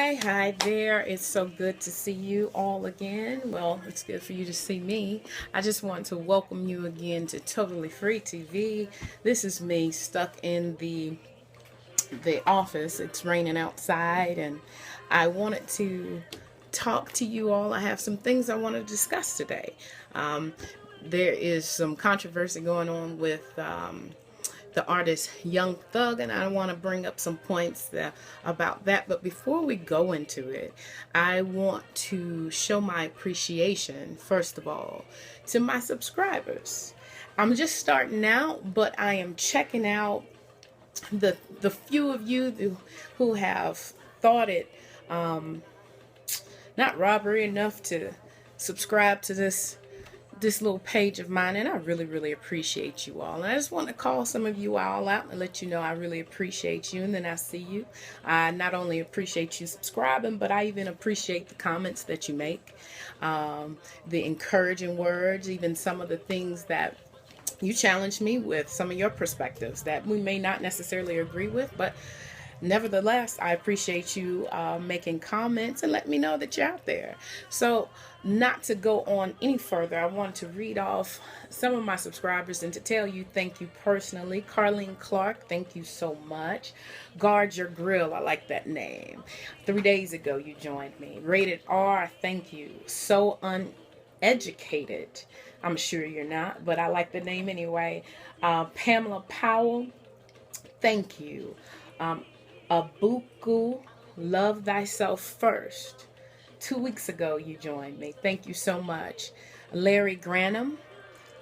Hi there. It's so good to see you all again. Well, it's good for you to see me. I just want to welcome you again to Totally Free TV. This is me stuck in the office. It's raining outside and I wanted to talk to you all. I have some things I want to discuss today. Um, there is some controversy going on with the artist Young Thug, and I want to bring up some points about that. But before we go into it, I want to show my appreciation, first of all, to my subscribers. I'm just starting out, but I am checking out the few of you who have thought it not robbery enough to subscribe to this little page of mine, and I really appreciate you all. And I just want to call some of you all out and let you know I really appreciate you. And then I see you. I not only appreciate you subscribing, but I even appreciate the comments that you make, the encouraging words, even some of the things that you challenge me with, some of your perspectives that we may not necessarily agree with, but nevertheless, I appreciate you making comments and let me know that you're out there. So, not to go on any further, I want to read off some of my subscribers and to tell you thank you personally. Carlene Clark, thank you so much. Guard Your Grill, I like that name. 3 days ago, you joined me. Rated R, thank you. So uneducated. I'm sure you're not, but I like the name anyway. Pamela Powell, thank you. Abuku, Love Thyself First. 2 weeks ago, you joined me. Thank you so much. Larry Granham,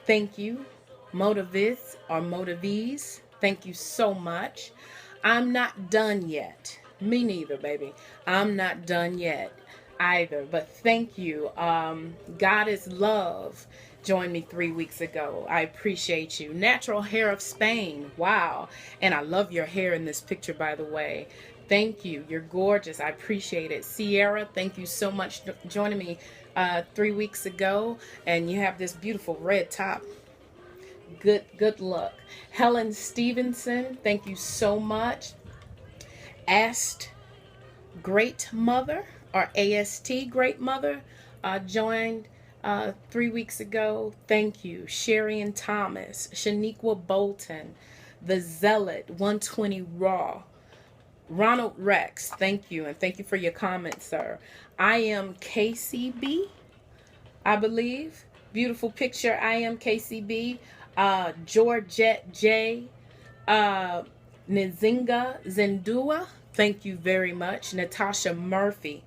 thank you. Motiviz or Motiviz, thank you so much. I'm not done yet. Me neither, baby. I'm not done yet either, but thank you. God is Love joined me 3 weeks ago. I appreciate you. Natural Hair of Spain. Wow. And I love your hair in this picture, by the way. Thank you. You're gorgeous. I appreciate it. Sierra, thank you so much for joining me 3 weeks ago. And you have this beautiful red top. Good luck. Helen Stevenson, thank you so much. Asked Great Mother, or AST Great Mother, joined 3 weeks ago. Thank you. Sherry and Thomas, Shaniqua Bolton, The Zealot, 120 Raw, Ronald Rex, thank you, and thank you for your comments, sir. I am KCB, I believe. Beautiful picture. I am KCB. Georgette J. Nzinga Zendua, thank you very much. Natasha Murphy.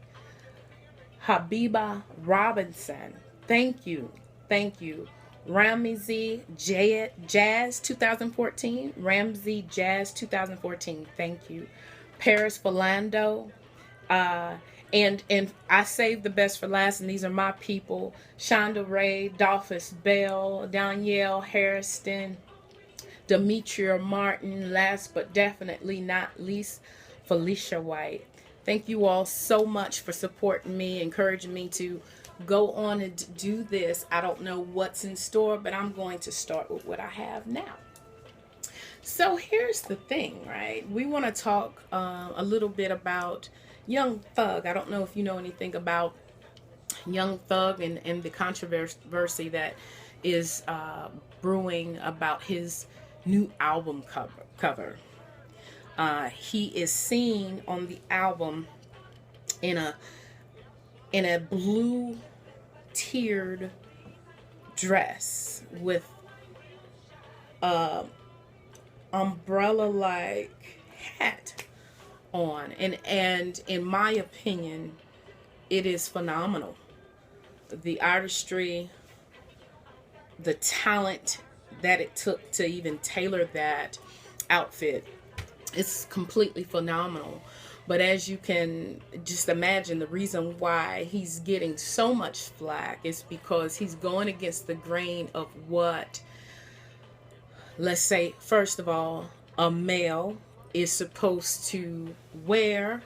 Habiba Robinson, thank you. Thank you. Ramsey Jazz 2014. Ramsey Jazz 2014. Thank you. Paris Philando. And I saved the best for last, and these are my people. Shonda Ray, Dolphus Bell, Danielle Harrison, Demetria Martin, last but definitely not least, Felicia White. Thank you all so much for supporting me, encouraging me to go on and do this. I don't know what's in store, but I'm going to start with what I have now. So here's the thing, right? We want to talk a little bit about Young Thug. I don't know if you know anything about Young Thug and the controversy that is brewing about his new album cover. He is seen on the album in a blue tiered dress with a umbrella like hat on, and in my opinion it is phenomenal. The artistry, the talent that it took to even tailor that outfit, it's completely phenomenal. But as you can just imagine, the reason why he's getting so much flack is because he's going against the grain of what, let's say, first of all, a male is supposed to wear.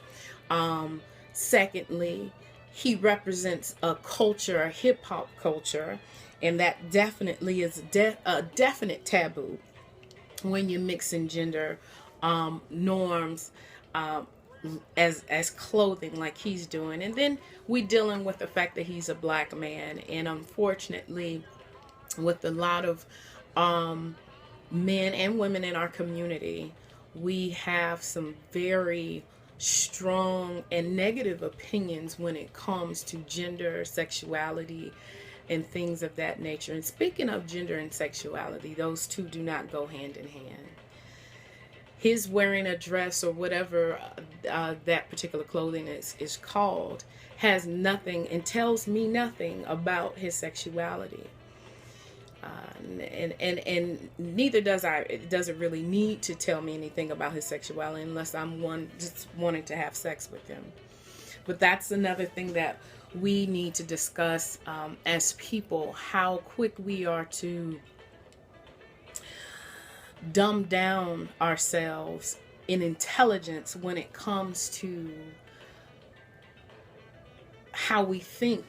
Secondly, he represents a culture, a hip-hop culture, and that definitely is a definite taboo when you're mixing gender norms. as clothing like he's doing. And then we dealing with the fact that he's a black man, and unfortunately with a lot of men and women in our community, we have some very strong and negative opinions when it comes to gender, sexuality, and things of that nature. And speaking of gender and sexuality, those two do not go hand in hand. His wearing a dress or whatever that particular clothing is called has nothing and tells me nothing about his sexuality. And neither does it doesn't really need to tell me anything about his sexuality unless I'm just wanting to have sex with him. But that's another thing that we need to discuss as people, how quick we are to dumb down ourselves in intelligence when it comes to how we think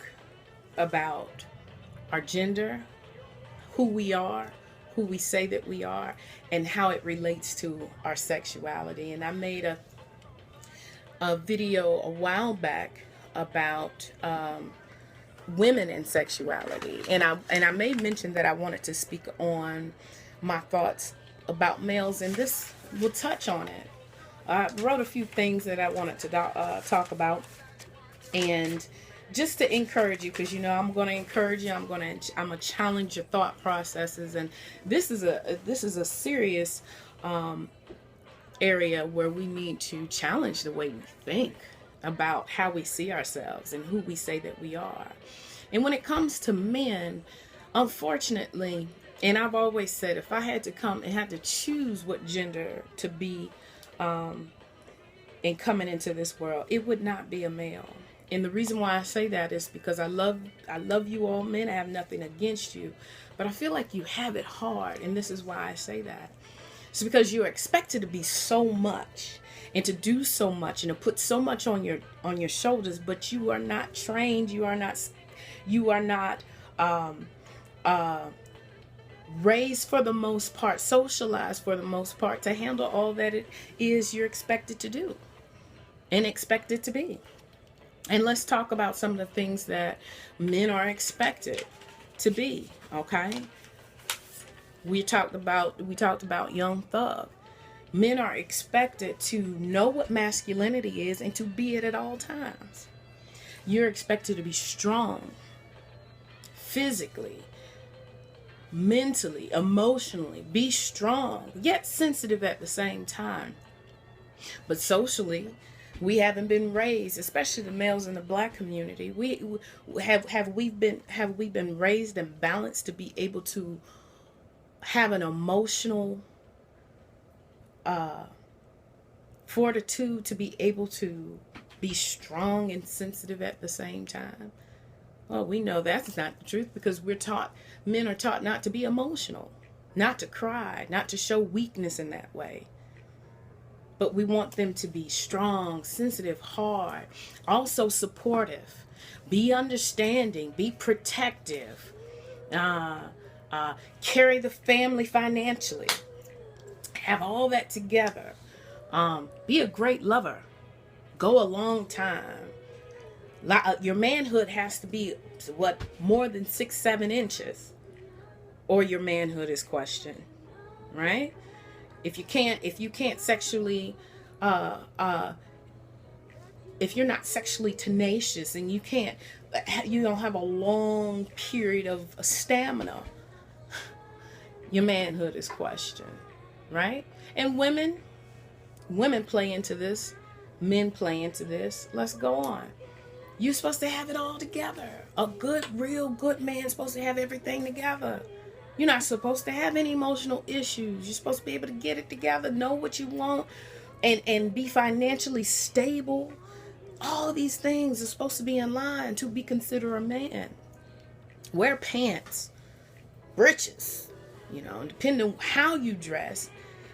about our gender, who we are, who we say that we are, and how it relates to our sexuality. And I made a video a while back about women and sexuality, and I made mention that I wanted to speak on my thoughts about males, and this will touch on it. I wrote a few things that I wanted to talk about, and just to encourage you, because I'm going to encourage you. I'm going to challenge your thought processes, and this is a serious area where we need to challenge the way we think about how we see ourselves and who we say that we are. And when it comes to men, unfortunately, and I've always said, if I had to come and had to choose what gender to be in coming into this world, it would not be a male. And the reason why I say that is because I love you all men. I have nothing against you, but I feel like you have it hard, and this is why I say that. It's because you're expected to be so much and to do so much and to put so much on your shoulders, but you are not trained. You are not raised for the most part, socialized for the most part to handle all that it is you're expected to do and expected to be. And let's talk about some of the things that men are expected to be, okay? We talked about Young Thug. Men are expected to know what masculinity is and to be it at all times. You're expected to be strong, physically, mentally, emotionally, be strong, yet sensitive at the same time. But socially, we haven't been raised, especially the males in the black community. Have we been raised and balanced to be able to have an emotional fortitude, to be able to be strong and sensitive at the same time? Well, we know that's not the truth, because men are taught not to be emotional, not to cry, not to show weakness in that way. But we want them to be strong, sensitive, hard, also supportive, be understanding, be protective, carry the family financially, have all that together, be a great lover, go a long time. Your manhood has to be more than 6-7 inches, or your manhood is questioned, right? If you can't sexually, if you're not sexually tenacious and you don't have a long period of stamina, your manhood is questioned, right? And women play into this, men play into this. Let's go on. You're supposed to have it all together. A real good man is supposed to have everything together. You're not supposed to have any emotional issues. You're supposed to be able to get it together, know what you want, and be financially stable. All of these things are supposed to be in line to be considered a man. Wear pants, breeches, depending on how you dress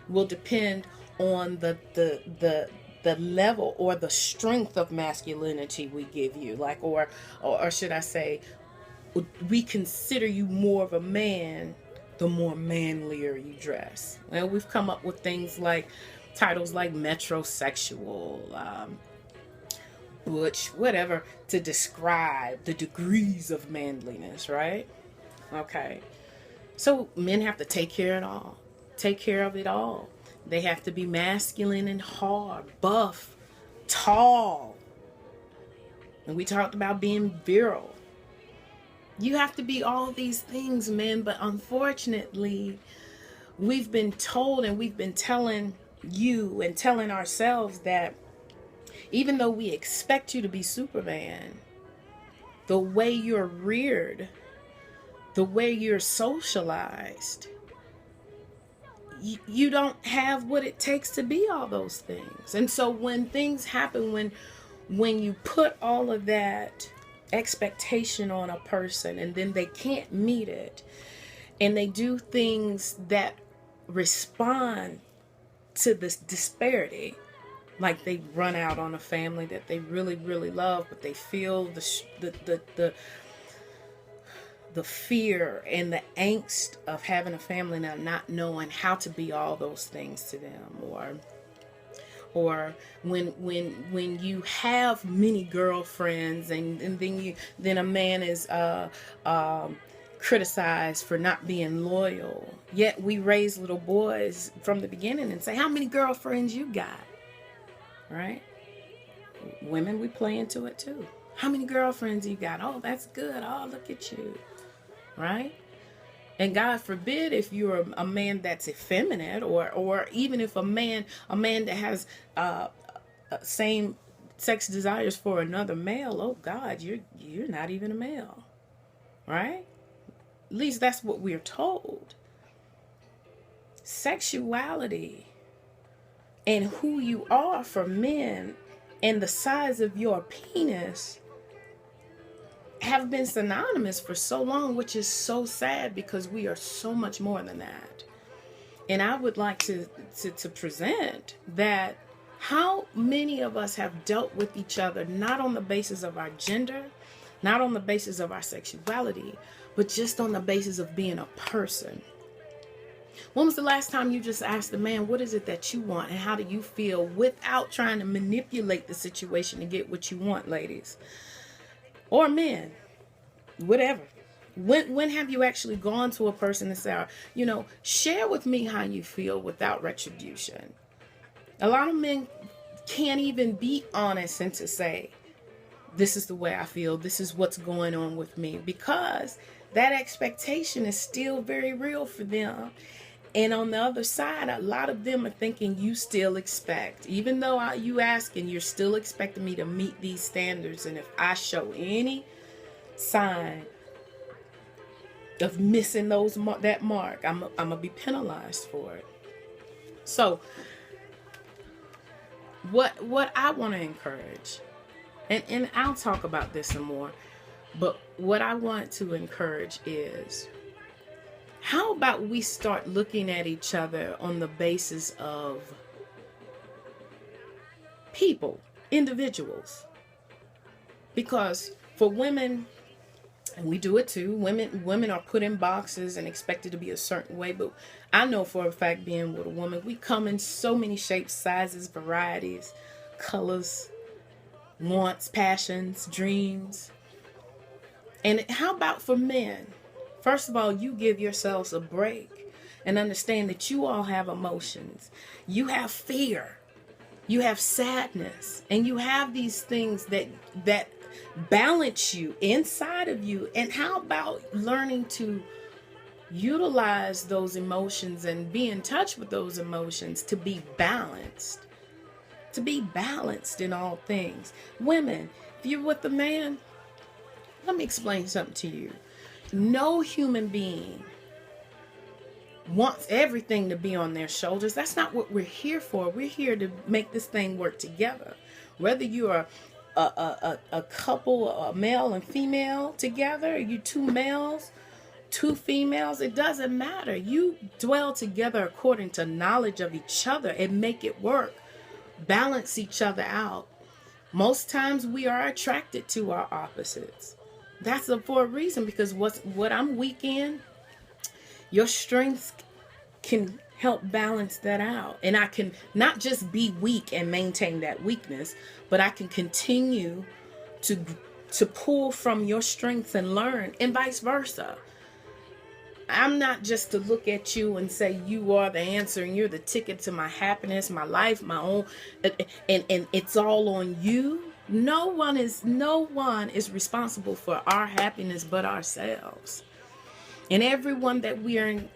will depend on the level or the strength of masculinity we give you, or should I say, we consider you more of a man the more manlier you dress. Well, we've come up with things like titles like metrosexual, butch, whatever, to describe the degrees of manliness, right? Okay. So men have to take care of it all. Take care of it all. They have to be masculine and hard, buff, tall. And we talked about being virile. You have to be all these things, men, but unfortunately, we've been told and we've been telling you and telling ourselves that even though we expect you to be Superman, the way you're reared, the way you're socialized, you don't have what it takes to be all those things. And so when things happen, when you put all of that expectation on a person and then they can't meet it, and they do things that respond to this disparity, like they run out on a family that they really, really love, but they feel the fear and the angst of having a family now, not knowing how to be all those things to them, or when you have many girlfriends and then a man is criticized for not being loyal. Yet we raise little boys from the beginning and say, how many girlfriends you got? Right? Women, we play into it too. How many girlfriends you got? Oh, that's good. Oh, look at you. Right? And God forbid if you're a man that's effeminate, or even if a man that has same sex desires for another male, oh God, you're not even a male. Right? At least that's what we're told. Sexuality and who you are for men and the size of your penis have been synonymous for so long, which is so sad because we are so much more than that. And I would like to present that how many of us have dealt with each other not on the basis of our gender, not on the basis of our sexuality, but just on the basis of being a person. When was the last time you just asked the man, what is it that you want and how do you feel, without trying to manipulate the situation to get what you want, ladies? Or men, whatever. When have you actually gone to a person and said, share with me how you feel without retribution? A lot of men can't even be honest and to say, this is the way I feel, this is what's going on with me, because that expectation is still very real for them. And on the other side, a lot of them are thinking you still expect, even though you asking, you're still expecting me to meet these standards. And if I show any sign of missing that mark, I'm going to be penalized for it. So what I want to encourage, and I'll talk about this some more, but what I want to encourage is, how about we start looking at each other on the basis of people, individuals? Because for women, and we do it too, women are put in boxes and expected to be a certain way. But I know for a fact, being with a woman, we come in so many shapes, sizes, varieties, colors, wants, passions, dreams. And how about for men? First of all, you give yourselves a break and understand that you all have emotions. You have fear. You have sadness. And you have these things that balance you inside of you. And how about learning to utilize those emotions and be in touch with those emotions to be balanced? To be balanced in all things. Women, if you're with a man, let me explain something to you. No human being wants everything to be on their shoulders. That's not what we're here for. We're here to make this thing work together. Whether you are a couple, a male and female together, you two males, two females, it doesn't matter. You dwell together according to knowledge of each other and make it work. Balance each other out. Most times we are attracted to our opposites. That's for a reason, because what I'm weak in, your strengths can help balance that out. And I can not just be weak and maintain that weakness, but I can continue to pull from your strengths and learn, and vice versa. I'm not just to look at you and say you are the answer and you're the ticket to my happiness, my life, my own, and it's all on you. No one is responsible for our happiness but ourselves. And everyone that we are in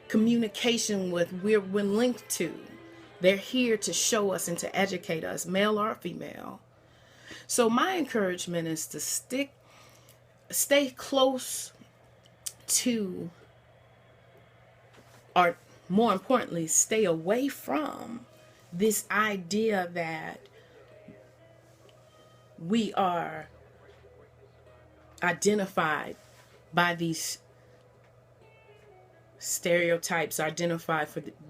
communication with, we're linked to. They're here to show us and to educate us, male or female. So my encouragement is to stay close to, or more importantly, stay away from this idea that we are identified by these stereotypes,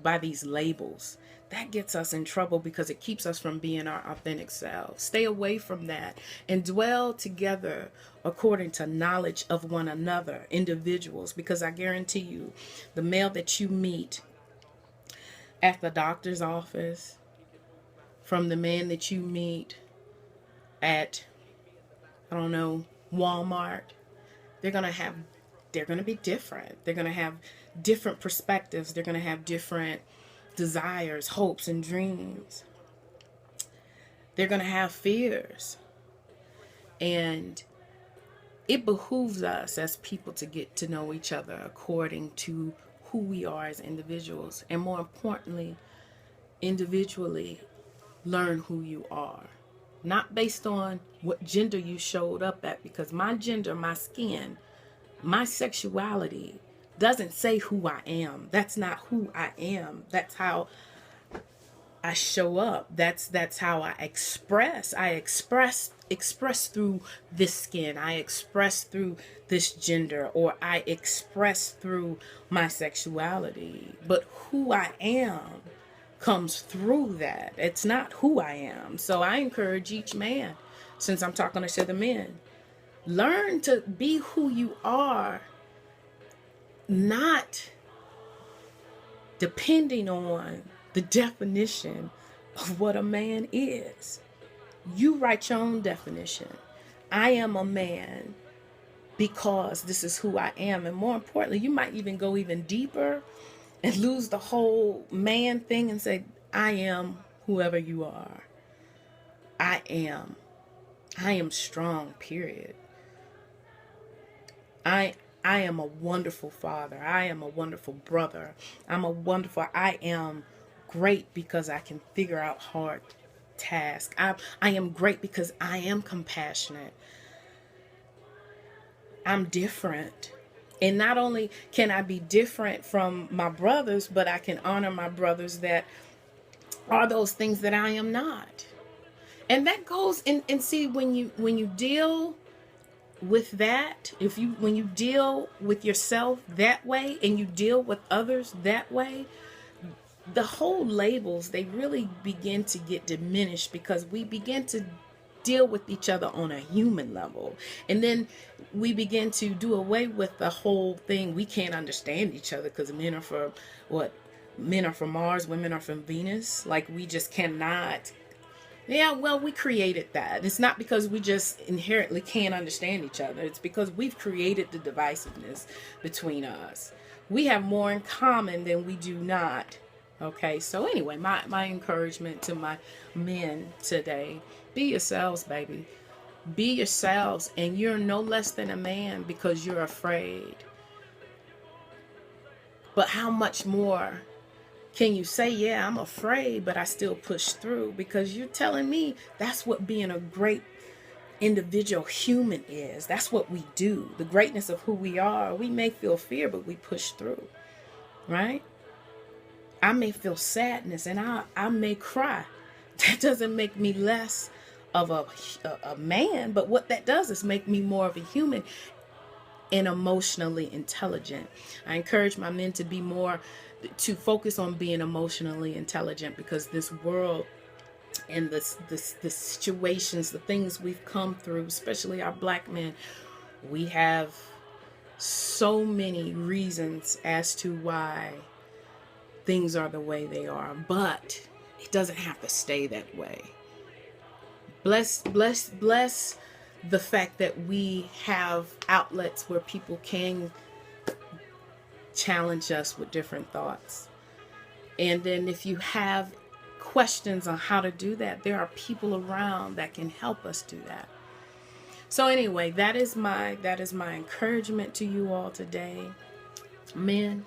by these labels. That gets us in trouble because it keeps us from being our authentic selves. Stay away from that and dwell together according to knowledge of one another, individuals, because I guarantee you, the male that you meet at the doctor's office, from the man that you meet at, I don't know, Walmart, they're going to be different. They're going to have different perspectives. They're going to have different desires, hopes, and dreams. They're going to have fears. And it behooves us as people to get to know each other according to who we are as individuals. And more importantly, individually learn who you are. Not based on what gender you showed up at, because my gender, my skin, my sexuality doesn't say who I am. That's not who I am. That's how I show up. That's how I express. I express through this skin. I express through this gender, or I express through my sexuality. But who I am comes through that. It's not who I am. So I encourage each man, since I'm talking to the men, learn to be who you are, not depending on the definition of what a man is. You write your own definition. I am a man because this is who I am. And more importantly, you might even go even deeper and lose the whole man thing and say, I am whoever you are. I am strong, period. I am a wonderful father. I am a wonderful brother. I am great because I can figure out hard tasks. I am great because I am compassionate. I'm different. And not only can I be different from my brothers, but I can honor my brothers that are those things that I am not. And that goes and see, when you deal with that, when you deal with yourself that way and you deal with others that way, the whole labels, they really begin to get diminished, because we begin to deal with each other on a human level. And then we begin to do away with the whole thing. We can't understand each other because men are from Mars, women are from Venus. Like, we just cannot. Yeah, well, we created that. It's not because we just inherently can't understand each other. It's because we've created the divisiveness between us. We have more in common than we do not. Okay, so anyway, my encouragement to my men today: be yourselves, baby. Be yourselves, and you're no less than a man because you're afraid. But how much more can you say, yeah, I'm afraid, but I still push through? Because you're telling me that's what being a great individual human is. That's what we do. The greatness of who we are. We may feel fear, but we push through, right? I may feel sadness and I may cry. That doesn't make me less of a man, but what that does is make me more of a human and emotionally intelligent. I encourage my men to focus on being emotionally intelligent, because this world and the situations, the things we've come through, especially our black men, we have so many reasons as to why things are the way they are, but it doesn't have to stay that way. Bless the fact that we have outlets where people can challenge us with different thoughts. And then if you have questions on how to do that, there are people around that can help us do that. So anyway, that is my encouragement to you all today. Men,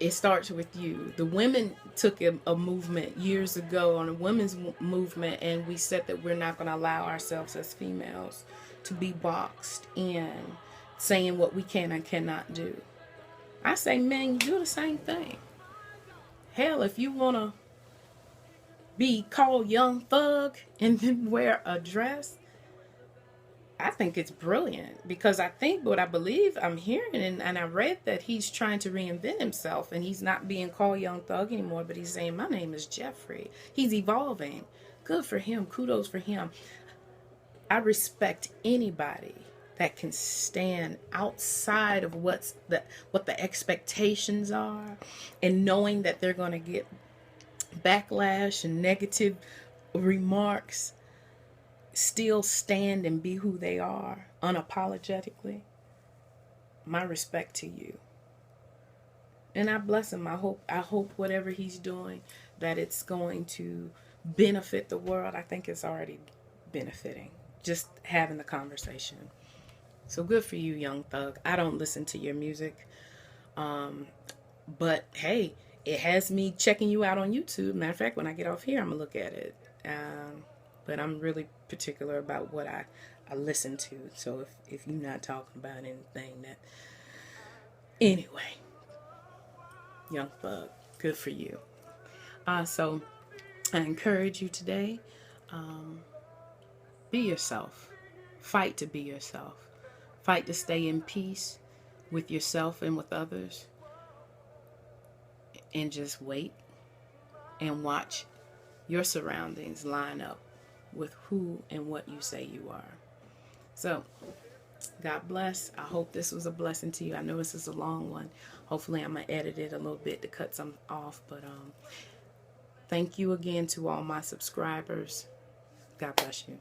it starts with you. The women took a movement years ago on a women's movement, and we said that we're not going to allow ourselves as females to be boxed in saying what we can and cannot do. I say, men, you do the same thing. Hell, if you want to be called young thug and then wear a dress, I think it's brilliant, because I think what I believe I'm hearing, and I read that he's trying to reinvent himself, and he's not being called young thug anymore, but he's saying, my name is Jeffrey. He's evolving. Good for him. Kudos for him. I respect anybody that can stand outside of what the expectations are, and knowing that they're going to get backlash and negative remarks, still stand and be who they are unapologetically. My respect to you. And I bless him. I hope whatever he's doing, that it's going to benefit the world. I think it's already benefiting, just having the conversation. So good for you, young thug. I don't listen to your music, but hey, it has me checking you out on YouTube. Matter of fact, when I get off here, I'm gonna look at it. But I'm really particular about what I listen to. So if you're not talking about anything that... Anyway, young thug, good for you. So I encourage you today, be yourself. Fight to be yourself. Fight to stay in peace with yourself and with others. And just wait and watch your surroundings line up with who and what you say you are. So, God bless. I hope this was a blessing to you. I know this is a long one. Hopefully I'm going to edit it a little bit to cut some off. But thank you again to all my subscribers. God bless you.